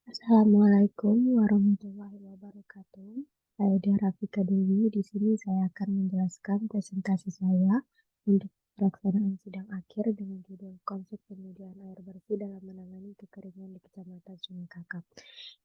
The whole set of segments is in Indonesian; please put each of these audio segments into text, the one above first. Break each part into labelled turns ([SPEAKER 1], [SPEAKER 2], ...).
[SPEAKER 1] Assalamualaikum warahmatullahi wabarakatuh. Saya Dia Rafika Dewi. Di sini saya akan menjelaskan presentasi saya untuk pelaksanaan sidang akhir dengan judul Konsep Penyediaan Air Bersih dalam Menangani Kekeringan di Kecamatan Sungai Kakap.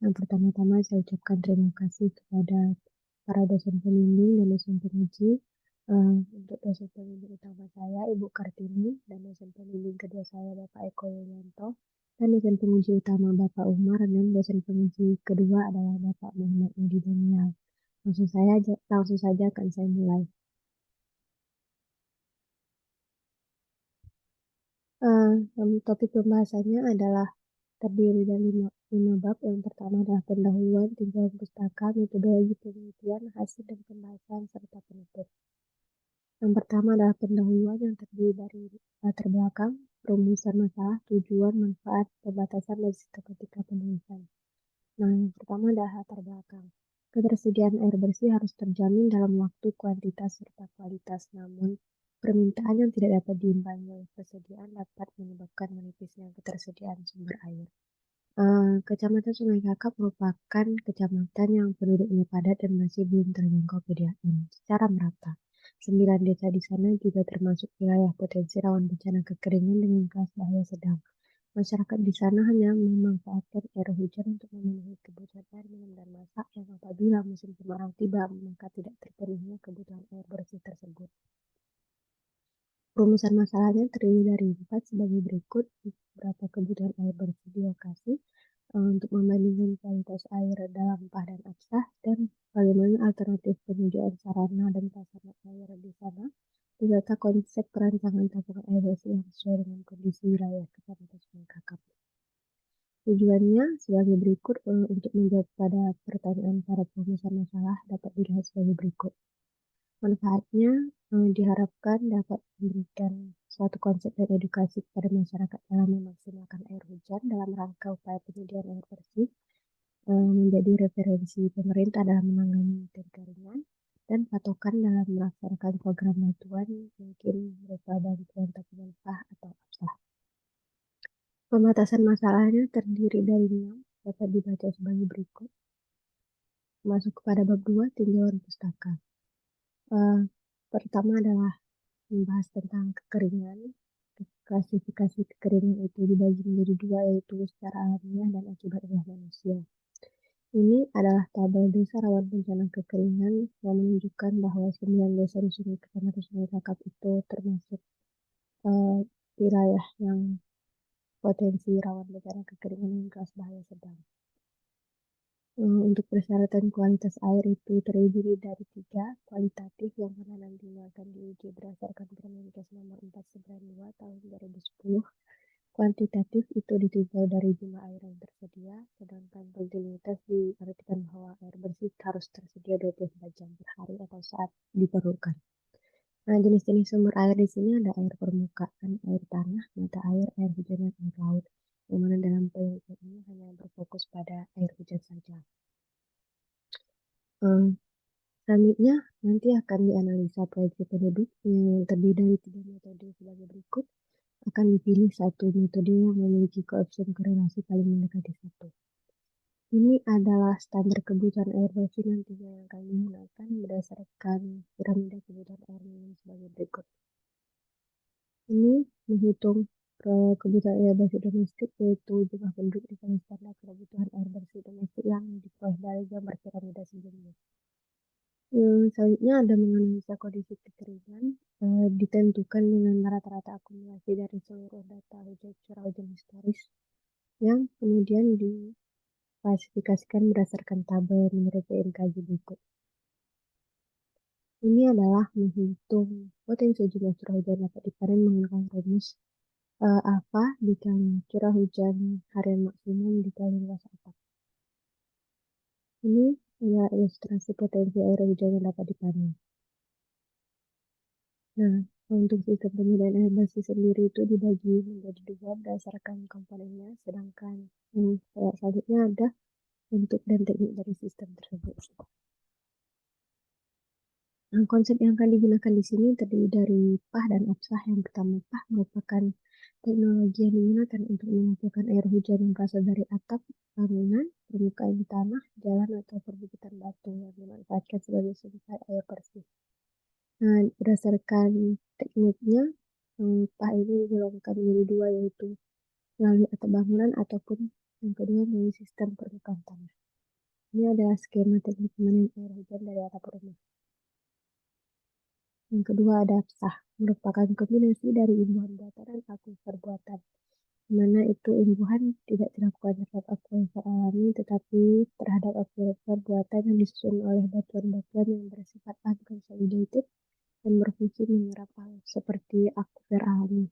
[SPEAKER 1] Yang pertama-tama saya ucapkan terima kasih kepada para dosen pembimbing dan dosen penguji. Untuk dosen pembimbing utama saya, Ibu Kartini, dan dosen pembimbing kedua saya, Bapak Eko Yulianto, dan dosen penguji utama Bapak Umar, dan dosen penguji kedua adalah Bapak Muhammad Nudi Daniel. Langsung saja akan saya mulai. Topik pembahasannya adalah terdiri dari lima bab. Yang pertama adalah pendahuluan, tinjauan pustaka, metodologi penelitian, hasil dan pembahasan, serta penutup. Yang pertama adalah pendahuluan yang terdiri dari latar belakang, rumusan masalah, tujuan, manfaat, pembatasan, dan sistematika penulisan. Nah, yang pertama adalah latar belakang. Ketersediaan air bersih harus terjamin dalam waktu, kuantitas, serta kualitas. Namun, permintaan yang tidak dapat diimbangi oleh persediaan dapat menyebabkan menipisnya ketersediaan sumber air. Kecamatan Sungai Kakap merupakan kecamatan yang penduduknya padat dan masih belum terjangkau PDAM secara merata. 9 desa di sana juga termasuk wilayah potensi rawan bencana kekeringan dengan kelas bahaya sedang. Masyarakat di sana hanya memanfaatkan air hujan untuk memenuhi kebutuhan air minum dan masak yang apabila musim kemarau tiba maka tidak terpenuhinya kebutuhan air bersih tersebut. Rumusan masalahnya terdiri dari 4 sebagai berikut. Beberapa kebutuhan air bersih di lokasi, untuk membandingkan kualitas air dalam PAH dan APSAH, dan bagaimana alternatif penyediaan sarana dan prasarana air di sana, beserta konsep perancangan tabungan air bersih yang sesuai dengan kondisi wilayah Kecamatan Sungai Kakap. Tujuannya sebagai berikut. Untuk menjawab pada pertanyaan para pemesan masalah dapat dilihat sebagai berikut. Manfaatnya diharapkan dapat memberikan suatu konsep dan edukasi kepada masyarakat dalam memaksimalkan air hujan dalam rangka upaya penyediaan air bersih, menjadi referensi pemerintah dalam menangani kekeringan, dan patokan dalam melaksanakan program bantuan mungkin berupa bantuan tabungan PAH atau APSAH. Pembatasan masalahnya terdiri dari 6, dapat dibaca sebagai berikut. Masuk kepada bab 2, tinjauan pustaka. Pertama adalah membahas tentang kekeringan. Klasifikasi kekeringan itu dibagi menjadi 2, yaitu secara alamiah dan akibat ulah manusia. Ini adalah tabel desa rawan bencana kekeringan yang menunjukkan bahwa 9 desa di Sungai Kecamatan Sungai Kakap itu termasuk wilayah yang potensi rawan bencana kekeringan yang kelas bahaya sedang. Untuk persyaratan kualitas air itu terdiri dari 3, kualitatif yang mana nantinya akan diuji berdasarkan Permenkes nomor 492 tahun 2010. Kuantitatif itu ditinjau dari jumlah air yang tersedia, sedangkan kontinuitas diartikan bahwa air bersih harus tersedia 24 jam per hari atau saat diperlukan. Nah, jenis-jenis sumber air di sini ada air permukaan, air tanah, mata air hujan, dan air laut. Yang mana dalam penelitian ini hanya berfokus pada air hujan saja. Selanjutnya nanti akan dianalisa proyeksi penduduk yang terdiri dari 3 metode sebagai berikut. Akan dipilih satu metode yang memiliki koefisien korelasi paling mendekati 1. Ini adalah standar kebutuhan air bersih nantinya yang akan digunakan berdasarkan piramida kebutuhan air minum sebagai berikut. Ini menghitung kebutuhan air bersih domestik, yaitu jumlah penduduk dikali standar kebutuhan air bersih domestik yang diperoleh dari gambar piramida sebelumnya. Selanjutnya ada menganalisa kondisi kekeringan, ditentukan dengan rata-rata akumulasi dari seluruh data curah hujan historis yang kemudian diklasifikasikan berdasarkan tabel menurut BMKG berikut. Ini adalah menghitung potensi jumlah curah hujan dapat dipanen menggunakan rumus alfa dikali curah hujan harian maksimum dikali luas atap. Ini adalah ilustrasi potensi air hujan yang dapat dipanen. Nah, untuk sistem penyediaan air bersih sendiri itu dibagi menjadi 2 berdasarkan komponennya, sedangkan selanjutnya ada bentuk dan teknik dari sistem tersebut. Nah, konsep yang akan digunakan di sini terdiri dari PAH dan APSAH. Yang pertama, PAH merupakan Teknologi yang digunakan untuk mengumpulkan air hujan yang berasal dari atap, bangunan, permukaan tanah, jalan atau perbukitan batu yang dimanfaatkan sebagai sumber air bersih. Nah, berdasarkan tekniknya, pipa ini digolongkan menjadi dua, yaitu melalui atap bangunan ataupun yang kedua melalui sistem permukaan tanah. Ini adalah skema teknik pemandian air hujan dari atap rumah. Yang kedua ada psah, merupakan kombinasi dari imbuhan buatan dan akuifer buatan, di mana itu imbuhan tidak dilakukan terhadap akuifer alami, tetapi terhadap akuifer buatan yang disusun oleh batuan-batuan yang bersifat unconsolidated dan berfungsi menyerap air seperti akuifer alami.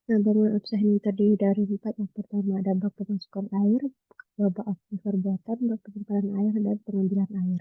[SPEAKER 1] Nah, bangunan absah ini terdiri dari 4. Yang pertama ada bak pemasukan air, kedua bak akuifer buatan, bak penyimpanan air, dan pengambilan air.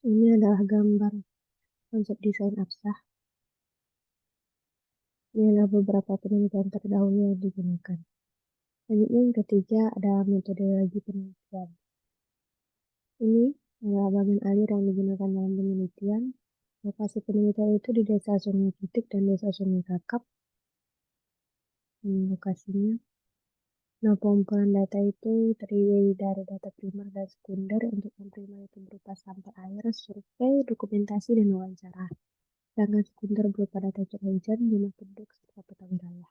[SPEAKER 1] Ini adalah gambar konsep desain absah. Ini adalah beberapa penelitian terdahulu yang digunakan. Selanjutnya yang ketiga ada metodologi penelitian. Ini adalah bagian alir yang digunakan dalam penelitian. Lokasi penelitian itu di Desa Sungai Putik dan Desa Sungai Kakap. Lokasinya. Nah, pengumpulan data itu terdiri dari data primer dan sekunder. Untuk yang primer itu berupa sampel air, survei, dokumentasi, dan wawancara. Sedangkan sekunder berupa data curah hujan, jumlah penduduk, serta peta wilayah.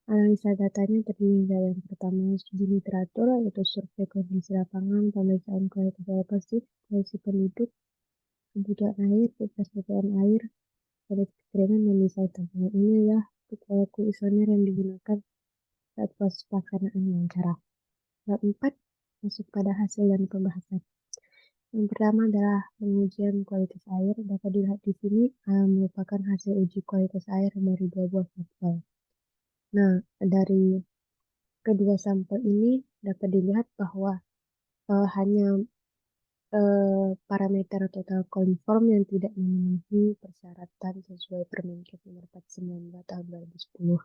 [SPEAKER 1] Analisa datanya terdiri dari yang pertama studi literatur, yaitu survei kondisi lapangan, pemeriksaan kualitas air bersih, kondisi penduduk, kebutuhan air, ketersediaan air, kondisi kekeringan, dan desain tampungan. Ini adalah kuesioner yang digunakan saat proses pelaksanaan wawancara. Bab 4 masuk pada hasil dan pembahasan. Yang pertama adalah pengujian kualitas air. Dapat dilihat di sini merupakan hasil uji kualitas air dari 2 buah sampel. Nah, dari kedua sampel ini dapat dilihat bahwa hanya parameter total konform yang tidak memenuhi persyaratan sesuai Permenkes nomor 49 tahun 2010.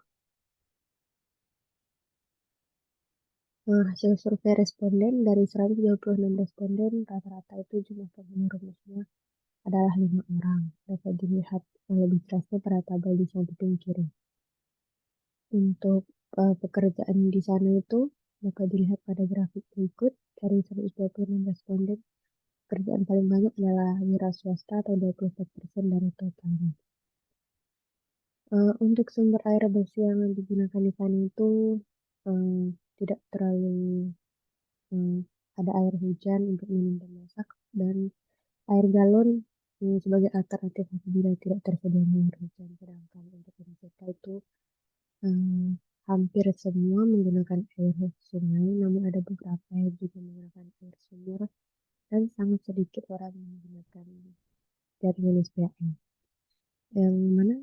[SPEAKER 1] Hasil survei responden dari 126 responden, rata-rata itu jumlah penghuni rumusnya adalah 5 orang. Dapat dilihat lebih jelasnya pada tabel di samping kiri. Untuk pekerjaan di sana itu dapat dilihat pada grafik berikut. Dari 126 responden, pekerjaan paling banyak adalah wira swasta atau 24% dari totalnya. Untuk sumber air bersih yang digunakan di sana itu tidak terlalu ada air hujan untuk minum dan masak, dan air galon sebagai alternatif apabila tidak tersedianya air hujan. Sedangkan untuk MCK itu hampir semua menggunakan air sungai, namun ada beberapa yang juga menggunakan air sumur, dan sangat sedikit orang yang menggunakan jaringan SPAM. Yang mana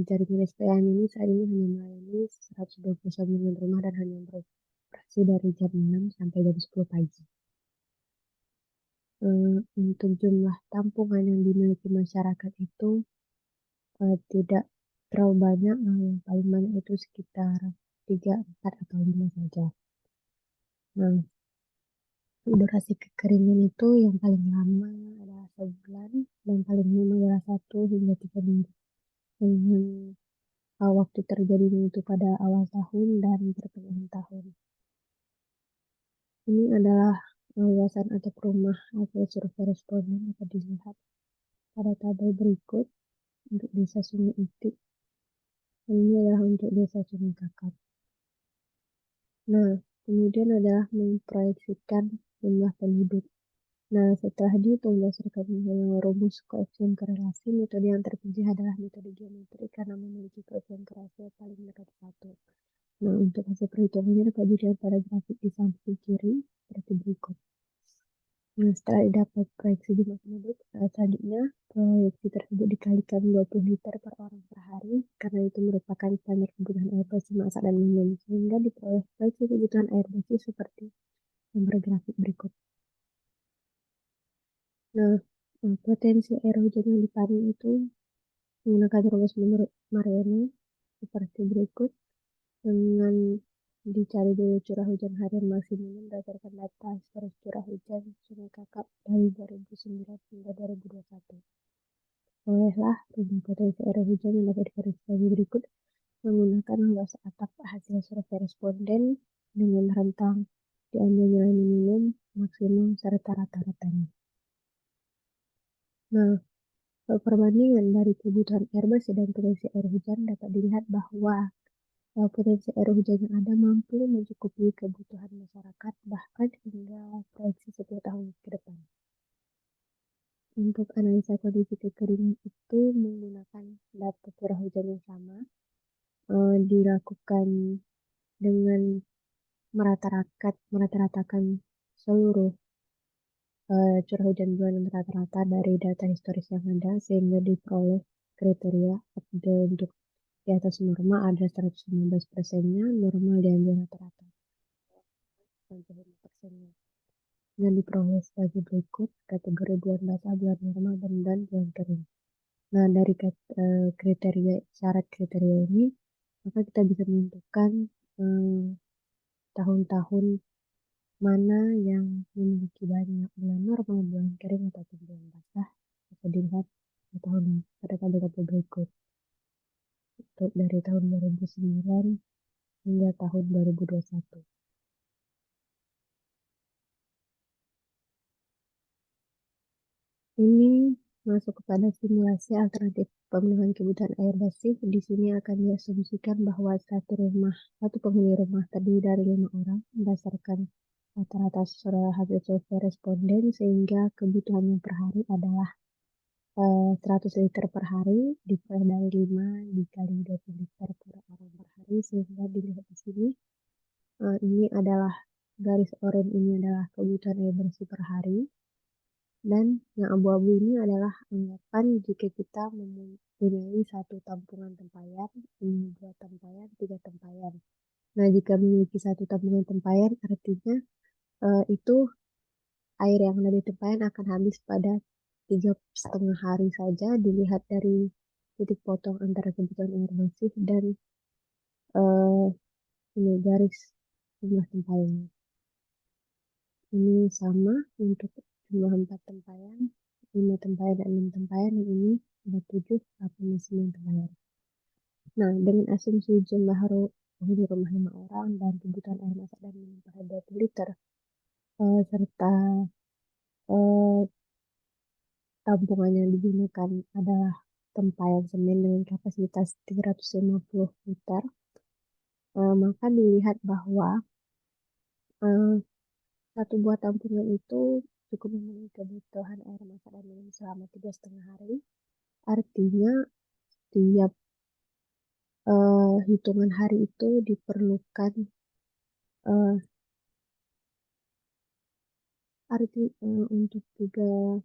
[SPEAKER 1] jaringan SPAM ini saat ini hanya melayani 129 rumah dan hanya beroperasi dari jam 6 sampai jam 10 pagi. Untuk jumlah tampungan yang dimiliki masyarakat itu tidak terlalu banyak, yang paling banyak itu sekitar 3, 4, atau 5 saja. Nah, durasi kekeringan itu yang paling lama adalah sebulan dan paling lama adalah 1 hingga 3 minggu. Dengan waktu terjadinya itu pada awal tahun dan pertengahan tahun. Ini adalah luasan atap rumah hasil survei responden dapat dilihat pada tabel berikut. Untuk Desa Sungai Itik, ini adalah untuk Desa Sungai Kakap. Nah, kemudian adalah memproyeksikan jumlah penduduk. Nah, setelah dihitung berdasarkan rumus koefisien korelasi, metode yang terpilih adalah metode geometri karena memiliki koefisien korelasi yang paling dekat 1. Nah, untuk hasil perhitungannya dapat dilihat pada grafik di samping kiri seperti berikut. Nah, setelah didapat proyeksi jumlah penduduk, selanjutnya proyeksi tersebut dikalikan 20 liter per orang per hari, karena itu merupakan standar kebutuhan air bersih masak dan minum, sehingga diperoleh proyeksi kebutuhan air bersih seperti gambar grafik berikut. Nah, potensi air hujan yang dipanen itu menggunakan rumus menurut Mariano seperti berikut, dengan dicari dulu curah hujan harian maksimum berdasarkan data historis curah hujan Sungai Kakap dari 2009 hingga 2021. Olehlah rumus potensi air hujan yang dapat digarisbawahi berikut. menggunakan luas atap hasil survei responden dengan rentang diambil nilai minimum, maksimum, serta rata-ratanya. Nah, perbandingan dari kebutuhan air bersih dan potensi air hujan dapat dilihat bahwa potensi air hujan yang ada mampu mencukupi kebutuhan masyarakat bahkan hingga proyeksi 10 tahun ke depan. Untuk analisa kondisi kekeringan itu menggunakan data curah hujan yang sama, dilakukan dengan merata-ratakan seluruh curah hujan bulanan rata-rata dari data historis yang ada sehingga diperoleh kriteria untuk di atas norma ada 115%-nya, normal diambil rata-rata 95%-nya. Dan diperoleh sebagai berikut kategori bulan basah, bulan normal, dan bulan kering. Nah, dari syarat kriteria ini, maka kita bisa menentukan tahun-tahun mana yang memiliki banyak bulan normal, bulan kering, ataupun bulan basah. Bisa dilihat pada tabel-tabel berikut. Untuk dari tahun 2009 hingga tahun 2021. Ini masuk kepada simulasi alternatif pemenuhan kebutuhan air bersih. Di sini akan diasumsikan bahwa satu penghuni rumah terdiri dari 5 orang berdasarkan rata-rata hasil survei responden sehingga kebutuhannya per hari adalah 100 liter per hari diperoleh dari 5 dikali 20 liter per orang per hari sehingga dilihat di sini ini adalah garis oranye ini adalah kebutuhan air bersih per hari. Dan yang abu-abu ini adalah anggapan jika kita mempunyai satu tampungan tempayan, dua tempayan, tiga tempayan. Nah, jika memiliki satu tampungan tempayan, artinya itu air yang ada di tempayan akan habis pada 3,5 hari saja, dilihat dari titik potong antara kebutuhan air bersih dan ini garis jumlah tempayan. Ini sama untuk jumlah 4 tempayan, 5 tempayan, dan 6 tempayan. Yang ini ada 7, 8, dan 9 tempayan. Nah, dengan asumsi jumlah penghuni rumah 5 orang dan kebutuhan air masak dan minum per 20 liter, serta tampungan yang digunakan adalah tempayan semen dengan kapasitas 350 liter, maka dilihat bahwa satu buah tampungan itu cukup memenuhi kebutuhan air masak dan minum selama 3,5 hari. Artinya tiap hitungan hari itu diperlukan untuk 3,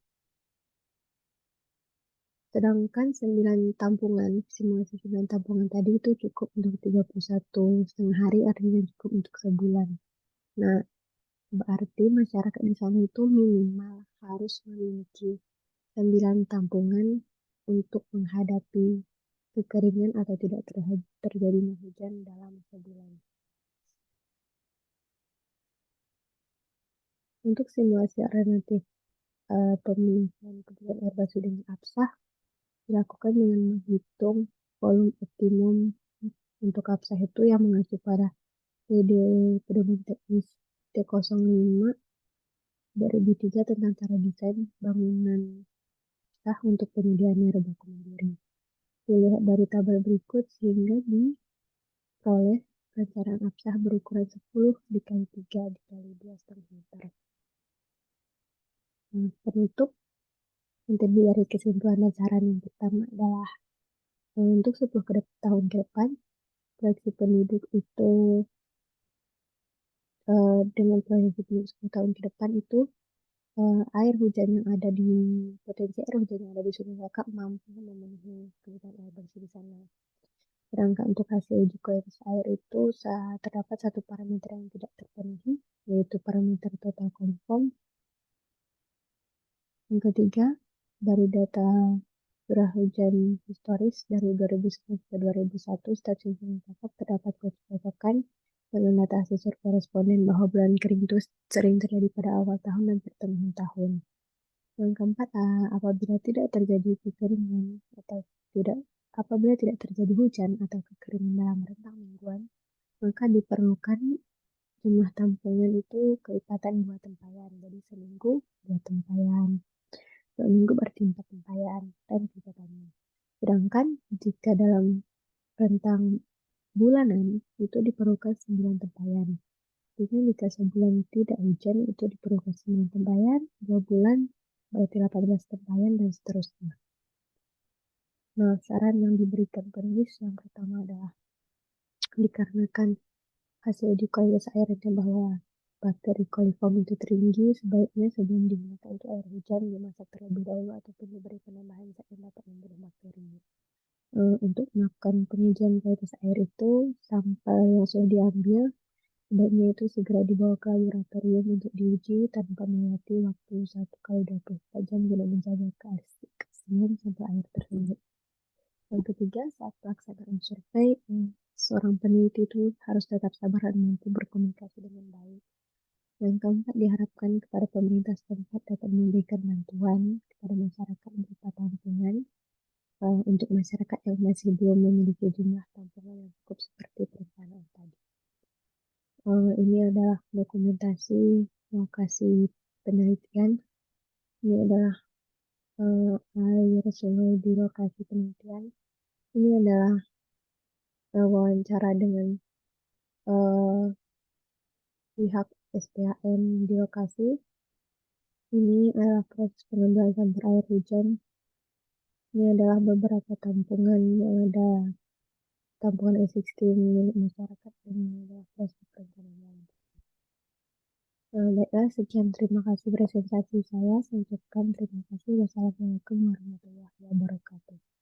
[SPEAKER 1] sedangkan 9 tampungan, simulasi 9 tampungan tadi itu cukup untuk 31,5 hari, artinya cukup untuk sebulan. Nah, berarti masyarakat di sana itu minimal harus memiliki 9 tampungan untuk menghadapi kekeringan atau tidak terjadinya hujan dalam sebulan. Untuk simulasi alternatif pemenuhan kebutuhan air bersih dengan absah dilakukan dengan menghitung volume optimum untuk absah itu yang mengacu pada pedoman teknis T05 2003 tentang cara desain bangunan absah untuk penyediaan air baku mandiri. Dilihat dari tabel berikut sehingga diperoleh perencanaan absah berukuran 10 dikali 3 dikali 2,5 meter. Penutup yang terdiri dari kesimpulan dan saran yang pertama adalah untuk 10 tahun ke depan, proyeksi penduduk itu dengan proyeksi penduduk 10 tahun ke depan itu air hujan yang ada di potensi air hujan yang ada di Sungai Kakak mampu memenuhi kebutuhan air bersih di sana. Sedangkan untuk hasil uji kualitas air itu terdapat satu parameter yang tidak terpenuhi, yaitu parameter total konform. Yang ketiga, dari data curah hujan historis dari 2011 ke 2001, stasiun Sungai Kakap terdapat kecocokan dengan data hasil survei responden bahwa bulan kering itu sering terjadi pada awal tahun dan pertengahan tahun. Yang keempat, apabila tidak terjadi kekeringan atau tidak Apabila tidak terjadi hujan atau kekeringan dalam rentang mingguan, maka diperlukan jumlah tampungan itu kelipatan 2 tempayan. Jadi seminggu 2 tempayan, 2 minggu berarti 4 tempayan, dan 3 tanya. Sedangkan jika dalam rentang bulanan itu diperlukan 9 tempayan. Jadi jika sebulan tidak hujan itu diperlukan 9 tempayan, 2 bulan berarti 18 tempayan, dan seterusnya. Nah, saran yang diberikan penulis yang pertama adalah dikarenakan hasil uji kualitas airnya bahwa bakteri coliform itu tinggi, sebaiknya sebelum digunakan itu air hujan dimasak terlebih dahulu ataupun diberi penambahan zat yang dapat membunuh bakteri. Untuk melakukan pengujian kualitas air itu, sampel yang sudah diambil sebaiknya itu segera dibawa ke laboratorium untuk diuji tanpa melewati waktu 1 kali 24 jam guna menjaga keaslian sampel air tersebut. Yang ketiga, saat pelaksanaan survei, seorang peneliti itu harus tetap sabar dan mampu berkomunikasi dengan baik. Yang keempat, diharapkan kepada pemerintah setempat dapat memberikan bantuan kepada masyarakat berupa tampungan untuk masyarakat yang masih belum memiliki jumlah tampungan yang cukup seperti perencanaan tadi. Ini adalah dokumentasi lokasi penelitian. Ini adalah air sungai di lokasi penelitian. Ini adalah wawancara dengan uh, pihak SPAM di lokasi. Ini adalah proses pengambilan sampel air hujan. Ini adalah beberapa tampungan yang ada tampungan existing milik masyarakat, dan ini adalah proses perencanaan. Baiklah, sekian, terima kasih presentasi saya. Saya ucapkan terima kasih. Wassalamualaikum warahmatullahi wabarakatuh.